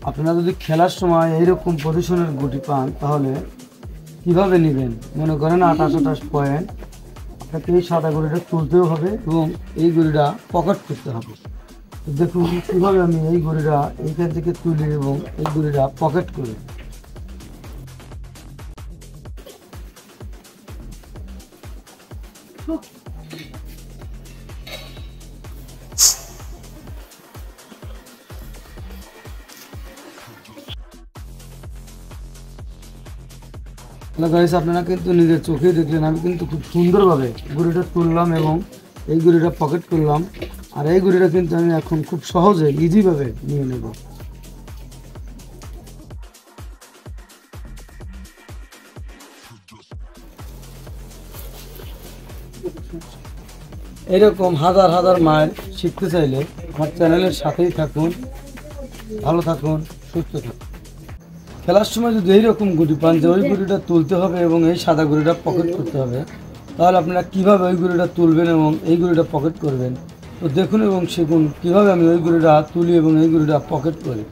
আপনারা যদি খেলার সময় এইরকম পজিশনের গুটি পান তাহলে কিভাবে নেবেন? মনে করেন 28 পয়েন্ট, আপনাকে এই সাদা গুলিটা তুলতেও হবে এবং এই গুলিটা পকেট করতে হবে। দেখুন কীভাবে আমি এই গুলিটা এইখান থেকে তুলি এবং এই গুলিটা পকেট করি। গাইস, আপনারা কিন্তু নিজের চোখেই দেখলেন আমি কিন্তু খুব সুন্দরভাবে গুড়িটা তুললাম এবং এই গুড়িটা পকেট করলাম। আর এই গুড়িটা কিন্তু আমি এখন খুব সহজে ইজিভাবে নিয়ে নেব। এরকম হাজার হাজার মাইল শিখতে চাইলে আমার চ্যানেলের সাথেই থাকুন। ভালো থাকুন, সুস্থ থাকুন। খেলার সময় যদি এইরকম গুটি পান যে ওই গুটিটা তুলতে হবে এবং এই সাদা গুটিটা পকেট করতে হবে, তাহলে আপনারা কীভাবে ওই গুটিটা তুলবেন এবং এই গুটিটা পকেট করবেন তো দেখুন এবং শিখুন কীভাবে আমি ওই গুটিটা তুলি এবং এই গুটিটা পকেট করি।